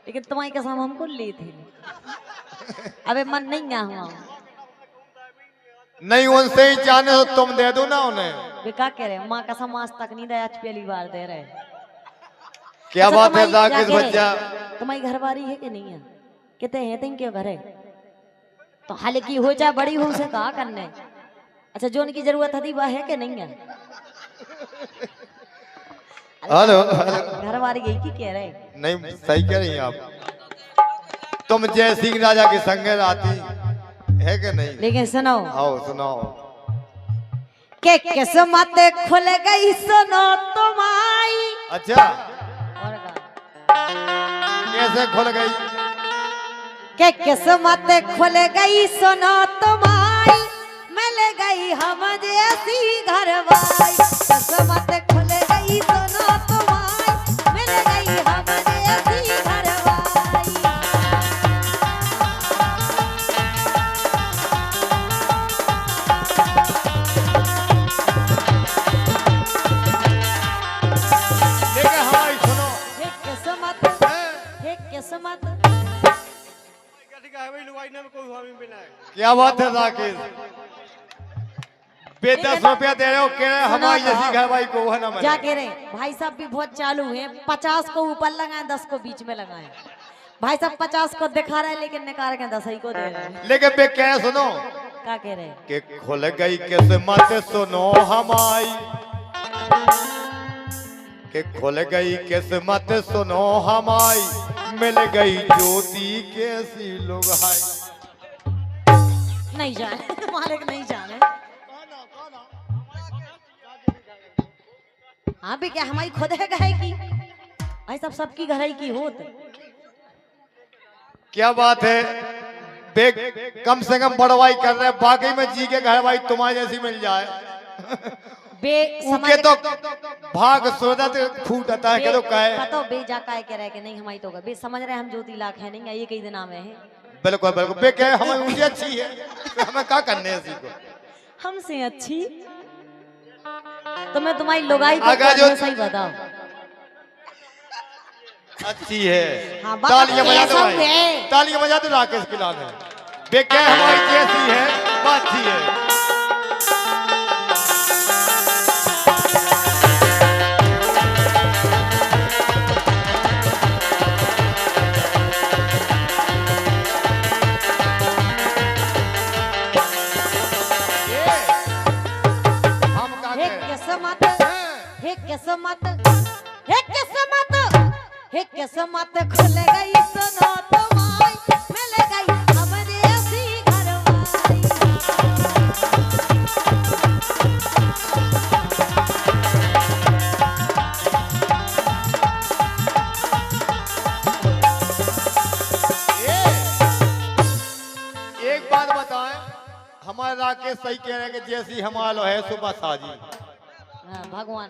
लेकिन तुम्हारी कसम हमको ली थी। अबे मन नहीं गया हुआ नहीं उनसे ही जाने तो तुम दे दो ना उन्हें। वे क्या कह रहे माँ कसम आज तक नहीं दे, आज पहली बार दे रहे। क्या अच्छा, बात है जाकिर बच्चा? तुम्हारी घरवारी है कि नहीं है? कितने हैं तुम क्यों घर है? तो हालांकि हो चाहे बड़ी हो उसे कहा करने। अच्छा जो उनकी जरूरत थी वह है कि नहीं है? हेलो घरवारी यही की कह रहे? नहीं सही कह रही हैं आप। तुम जय सिंह राजा के संग आती है कि नहीं? लेकिन सुनो, आओ सुनाओ। के किस्मत खुल गई सुनो तुम्हारी। अच्छा और का? कैसे खुल गई? के किस्मत खुल गई सुनो तुम्हारी, मिल गई हम जैसी घरवाली। किस्मत खुल गई सुनो तुम्हारी, मिल गई हम जैसी घरवाली। लेकिन हमारी सुनो। हे किस्मत, हे किस्मत। क्या बात है जाकिर? बे 10 रुपया दे रहे हो कह रहे हमारी जैसी घर भाई को है ना मैंने। क्या कह रहे भाई साहब भी बहुत चालू हैं। 50 को ऊपर लगाए, 10 को बीच में लगाए। भाई साहब 50 को दिखा रहे हैं लेकिन निकाल के 10 ही को दे रहे हैं। लेकिन बे कह सुनो क्या कह रहे? कि खुल गई किस्मत सुनो हमारी, कि खुल गई किस्मत सुनो हमारी, मिल गई ज्योति कैसी लुगाई। नहीं जाने मालिक नहीं जाने। हाँ भी क्या हमारी खुद है घर की? भाई साहब सबकी घर की होत। क्या बात है बे, कम से कम बड़वाई कर रहे हैं। बाकी में जी के घर भाई तुम्हारी जैसी मिल जाए बे उनके तो भाग सूरत फूटता है। तो कहे पता बे जा काय कह रहे कि नहीं हमारी तो बे समझ रहे हम ज्योति लाख है नहीं ये कई दिन में है। बिल्कुल बिल्कुल बे कहे हमें उनकी अच्छी है, हमें क्या करने है इसी को। हमसे अच्छी तो मैं तुम्हारी लुगाई को अगर जो सही बताओ अच्छी है। हाँ, तालियां बजा दो सब भाई, है। तालियां बजा दो राकेश के लाल है। बे कहे हमारी जैसी है वो अच्छी है। किस्मत, हे किस्मत, हे किस्मत खुल गई सुनो तुम्हारी, मिल गई हमारे ऐसी घरवाली। एक बात बताएं, हमारे राकेश सही कह रहे हैं कि जैसी हमारा है सुबह साजी। हाँ, भगवान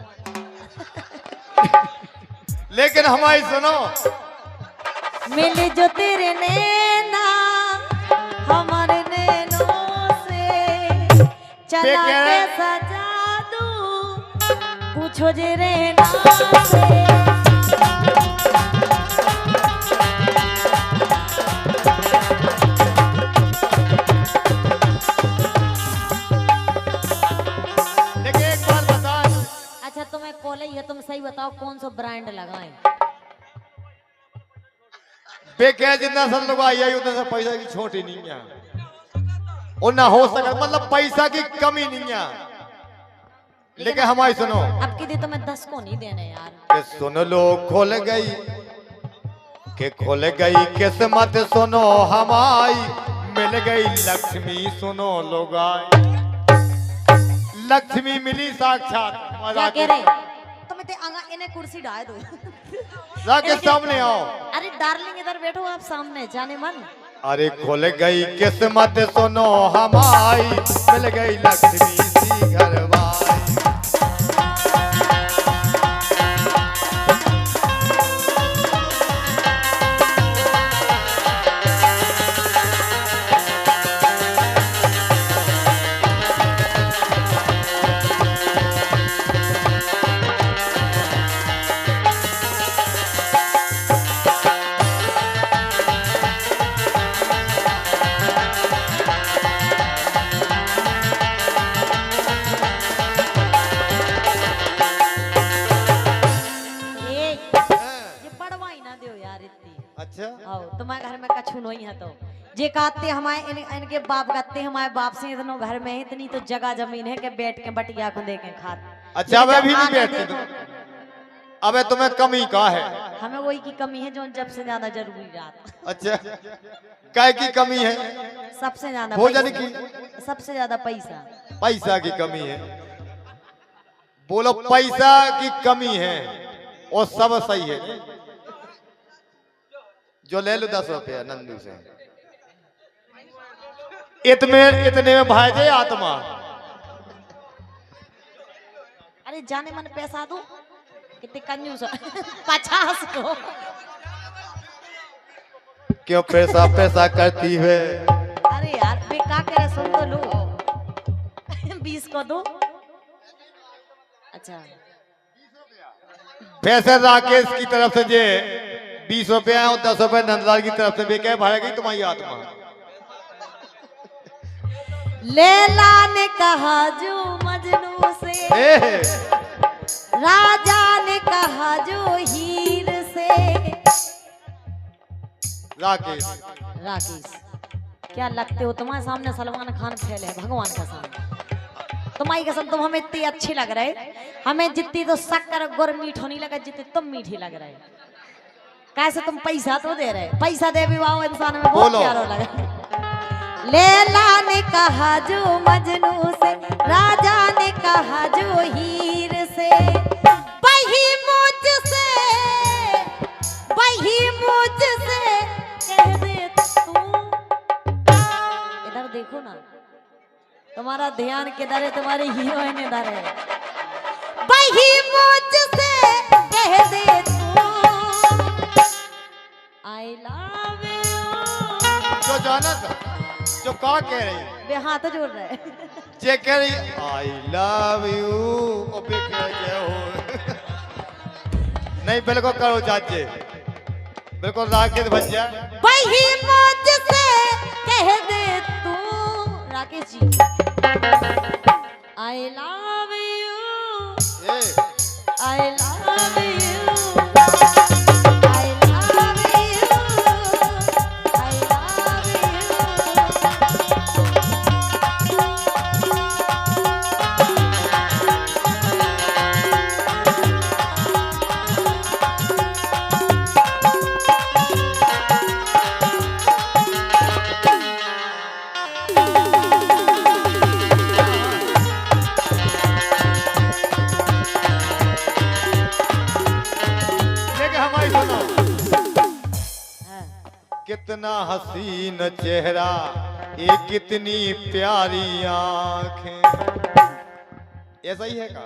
लेकिन हमारी सुनो, मिले जो तेरे नैना हमारे नैनों से, चला कैसा जादू पूछो जे रहना से। लेकिन एक बात बताएं। अच्छा तुम्हें कॉलेज है, तुम सही बताओ कौन सा ब्रांड लगाएं? बेके जितना सर लोग आई उतना सा पैसा की छोटी नहीं है और ना हो सके, मतलब पैसा की कमी नहीं है। लेकिन हमारी सुनो, अब की दी तो मैं 10 को नहीं देने यार। कि सुन लो खोल गई, कि खोल गई किस्मत सुनो हमारी, मिल गई लक्ष्मी सुनो लोगाई। लक्ष्मी मिली साक्षात। क्या कह रहे? तुम इन्हें कुर्सी डाल दो। राकेश सामने आओ। अरे डार्लिंग इधर बैठो आप सामने, जाने मन। अरे खुल गई किस्मत सुनो हमारी, मिल गई लक्ष्मी सी घरवाली। यार इतनी। अच्छा आओ तुम्हारे घर में कछु नहीं है तो जे कहते हमारे इनके बाप कहते हमारे बाप से इतनो घर में है, इतनी तो जगह जमीन है कि बैठ के बटिया को दे के खा। अच्छा अब भी नहीं बैठते तुम? अबे तुम्हें कमी का है? हमें वही की कमी है जो जब से ज्यादा जरूरी रात। अच्छा काय की कमी है? सबसे ज्यादा भोजन पैसा। की? सबसे ज्यादा पैसा। पैसा की कमी है? बोलो पैसा की कमी है और सब सही है। जो ले लो 10 रुपया नंदू से, इतने में भाई दे आत्मा। अरे जाने मन पैसा दो कितने कंजूस 50 को। क्यों पैसा पैसा करती है? अरे यार बेका करे सुन तो लो 20 को दो। अच्छा पैसे राकेश की तरफ से जे 20 रुपया और 10 रुपया नंदलाल की तरफ से बेके भाड़ेगी तुम्हारी आत्मा। लैला ने कहा जो मजनू से, राजा ने कहा जो हीर से। राकेश राकेश क्या लगते हो तुम्हारे सामने सलमान खान फैले हैं भगवान का सामने। तुम्हारी कसम तुम हमें इतनी अच्छी लग रहे, हमें जितनी तो शक्कर गुड़ मीठो नहीं लगा जितनी तुम मीठी लग रहे। कैसे तुम पैसा तो दे रहे, पैसा दे भी वाह इंसान में बहुत प्यारा लगा। लैला ने कहा जो मजनू से, राजा ने कहा जो हीर से। वही मुझसे कह दे तू। इधर देखो ना, तुम्हारा ध्यान किधर है? तुम्हारी हीरोइन इधर है। वही मुझसे कह दे तू आई लव यू। जो जाना था जो का कह रही है? वे हाथ जोड़ रहे जे कह रही आई लव यू और बे कह जय हो। नहीं बिल्कुल करो चाचे, बिल्कुल राकेश भैया। वही मुझसे कह दे तू Rakesh ji I love you I love you I love you I love कितना हसीन चेहरा, ये कितनी प्यारी आंखें। ऐसा ही है का?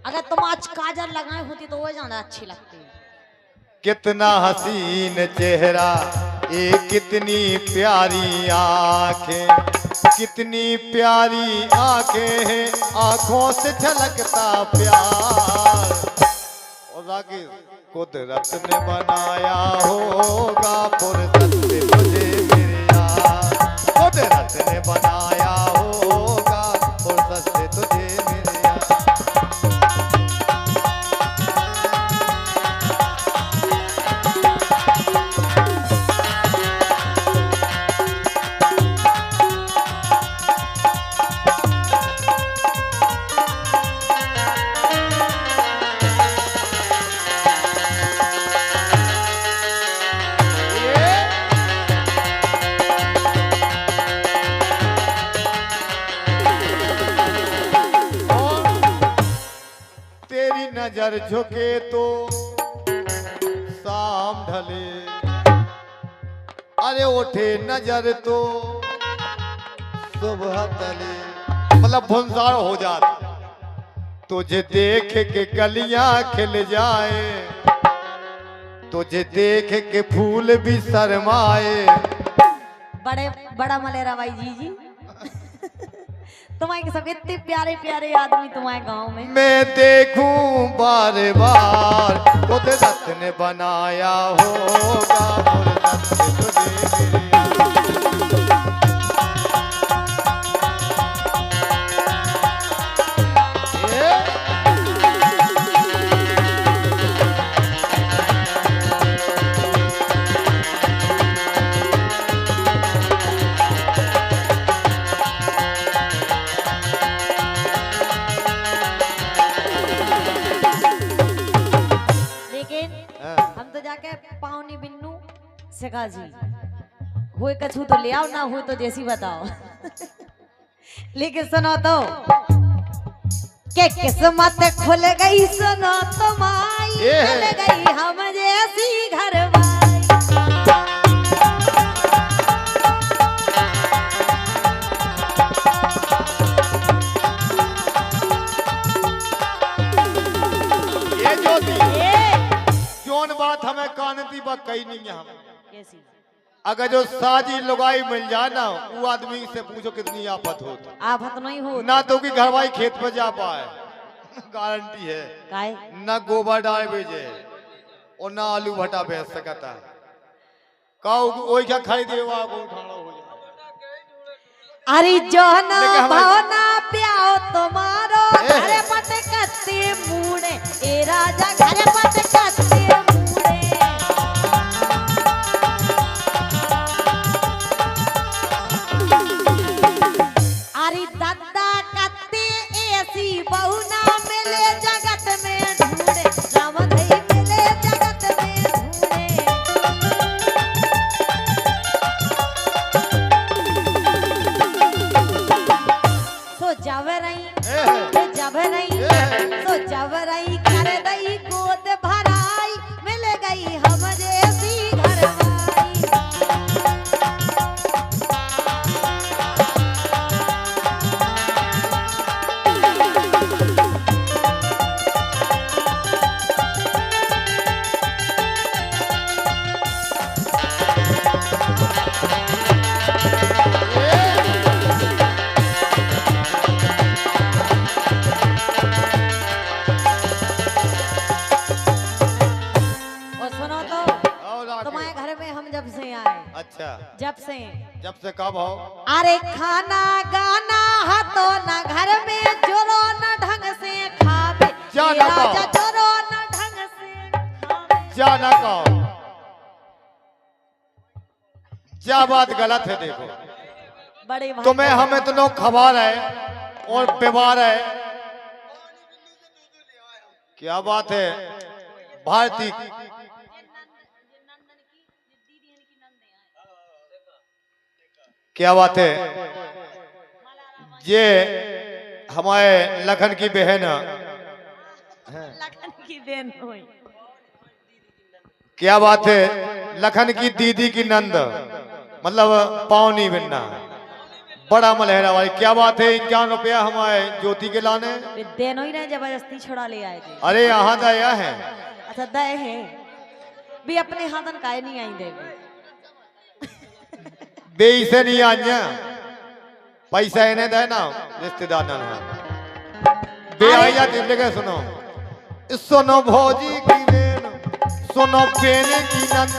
अगर तुम आज काजल लगाए होती तो वो ज्यादा अच्छी लगती। कितना हसीन चेहरा, ये कितनी प्यारी आंखें, कितनी प्यारी आंखें हैं, आंखों से झलकता प्यार। और राकेश कुदरत ने बनाया होगा फुर्सत से तुझे मेरे यार, कुदरत ने बनाया होगा फुर्सत से तुझे मेरे यार। नजर झुके तो शाम ढले, अरे उठे नजर तो सुबह तले। मतलब भुंसार हो जाता, तुझे देख के कलियां खिल जाए, तुझे देख के फूल भी शर्माए। बड़ा मलेरा भाई जी तुम्हारे सब इतने प्यारे प्यारे आदमी तुम्हारे गांव में। मैं देखूं बार बार कुदरत ने बनाया होगा फुर्सत से तुझे मेरे यार। शेखा जी हुए कछु तो ले आओ, ना हुए तो जैसी बताओ। लेकिन सुनो तो के किस्मत खुल गई, सुनो तो माई खुल गई हम जैसी घरवाई। ये ज्योति जोन बात हमें कानती बा कही नहीं है। हम कैसी अगर जो साजी लुगाई मिल जाए ना, वो आदमी से पूछो कितनी आफत होता। आफत नहीं हो ना तो कि घरवाई खेत पे जा पाए, गारंटी है। काहे ना गोबर डाल भेजे और ना आलू भटा बेच सकता है। वही क्या खरीदे वो उठाना हो जाए। अरे जो ना भावना प्याओ तुम्हारो घर पट कत्ते मूड़े, ए राजा घर पट कत्ते मूड़े। अरे दद्दा कत्ते ऐसी बहू ना मिले जगत में ढूंढे, राम धई मिले जगत में ढूंढे। सो जबरई कर दई गोद भराई, मिल गई हम जैसी घरवाई। तुम्हारे घर में हम जब से आए, अच्छा जब से कब हो? अरे खाना गाना हाथों ना घर में, जोरो न ढंग से खावे, राजा जोरो न ढंग से खावे। जा ना कहो, क्या बात गलत है। देखो बड़े तुम्हें हम इतना खबर है और व्यवहार है, क्या बात है। भारती क्या बात है। ये हमारे लखन की बहन लखन की देन हुई। क्या बात है। लखन की दीदी की नंद, मतलब पावनी बिन्ना, बड़ा मलहरा वाली। क्या बात है। 51 रुपया हमारे ज्योति के लाने देनो ही नहीं, जबरदस्ती छुड़ा ले आए थे। अरे यहाँ दया है। अच्छा दया है भी, अपने हाथन काहे नहीं आई देवी। बेई से नहीं आया, पैसा इन्हें दे ना, रिश्तेदार ना बे आई जाती। लेकिन सुनो भौजी की बेन, सुनो बेने की नंद,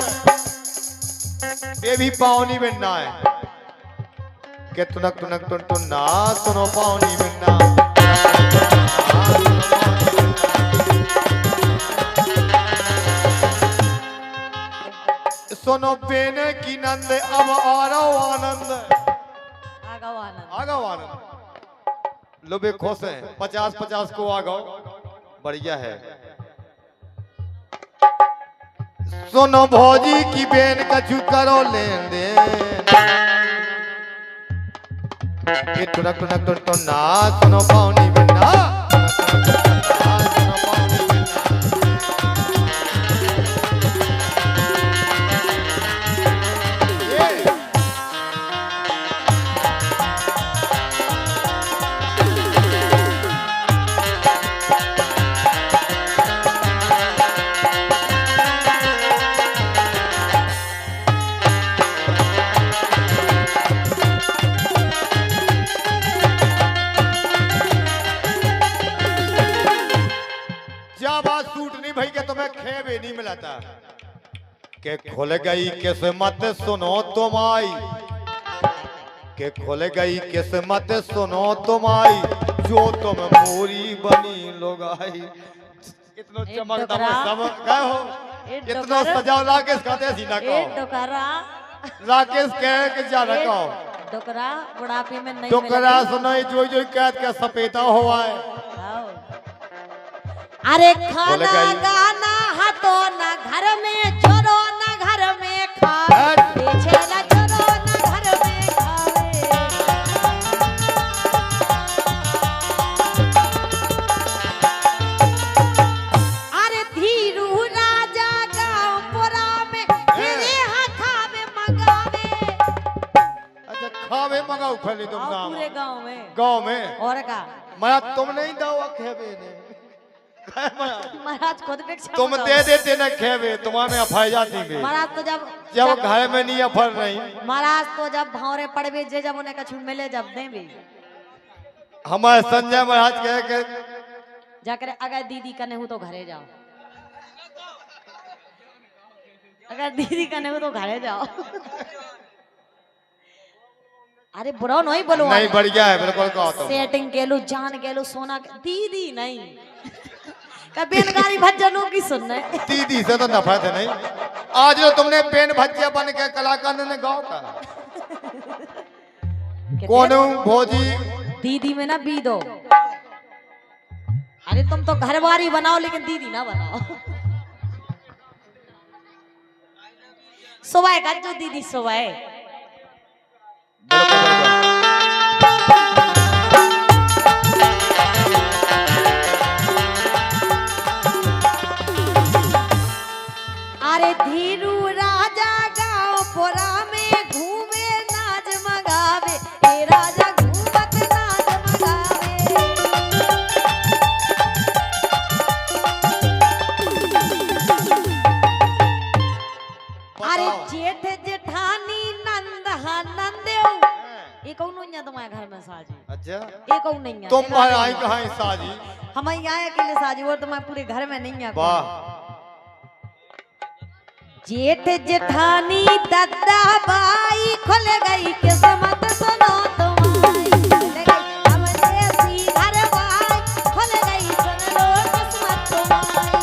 ये भी पावनी बनना है। के तुनक तुनक तुन तुन ना, सुनो पावनी बनना। सुनो बेने की नंद, अब आ रहा आनंद। आगाओ आनंद। लो बे खुश है। 50-50 को आगाओ, बढ़िया है। सुनो भौजी की बेन कछु करो लेन देन, ये टुनक टुनक टुन टुन ना, सुनो पावनी बनना। नहीं मिला था के खुल गई किस्मत सुनो तुम्हारी, के खुल गई किस्मत सुनो तुम्हारी, जो तुम मोरी बनी लोगाई। इतना चमकता सब गए हो, इतना सजाओ राकेश कहते सीना को, राकेश कह के जा रखा हो डोकरा बुढ़ापे में नहीं डोकरा सुनाई जो जो कैद का सपेता हुआ है। अरे खाना गाना हाथों ना घर में, जोरो ना घर में खा गांव फैली तुम और नाम पूरे गांव में। गांव में और का मैं तुम नहीं दो खेबे ने महाराज खुद भिक्षा तुम बताओ। दे देते ना खेबे तुम्हारे अफाई जाती बे महाराज तो जब घर में नहीं अफर नहीं महाराज तो जब भावरे पड़वे जे जब उन्हें कछु मिले जब दे भी हमारे संजय महाराज कहे के जाकर अगर दीदी कने हो तो घरे जाओ, अगर दीदी कने हो तो घरे जाओ। अरे बुरा नहीं बोलो नहीं बढ़िया है बिल्कुल कहो तुम सेटिंग के लो जान के लो सोना दीदी नहीं बेनगारी भज्जनों की सुनने दीदी से तो नफरत है नहीं। आज जो तुमने पेन भज्जिया बन के कलाकार ने गाँव का कौन भोजी दीदी में ना बी दो। अरे तुम तो घरवारी बनाओ लेकिन दीदी ना बनाओ। सुबह का जो दीदी सुबह अरे धीरू राजा गाँव पोरा में घूमे नाच मगावे ए राजा घूमत नाच मगावे। अरे जेठ जेठानी नंद नंदेव ये कौन नहीं है तुम्हारे घर में साजी? अच्छा ये कौन नहीं है? तुम आई कहाँ साजी? हम यहाँ अकेले साजी और तुम्हारे पूरे घर में नहीं है। वाह जेठ जेठानी दद्दा बाई खुल गई किस्मत सुनो तुम्हारी खुल गई हमरे सी घर बाई खुल गई सुन लो किस्मत तुम्हारी।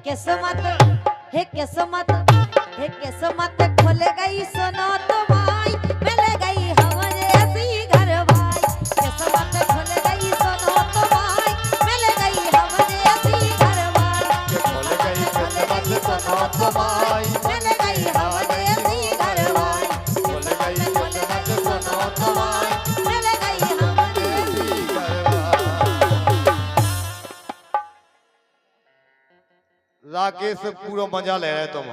किस्मत हे किस्मत हे किस्मत खुल गई सुनो तुम्हारी मिल गई हमारे ऐसी घर भाई। किस्मत खुल गई सुनो तुम्हारी मिल गई हमारे ऐसी घर भाई। खुल गई किस्मत सुनो तुम्हारी मिल गई हमारे ऐसी घर भाई। खुल गई किस्मत सुनो तुम्हारी मिल गई हमारे ऐसी राकेश पूरा मजा ले रहे तुम।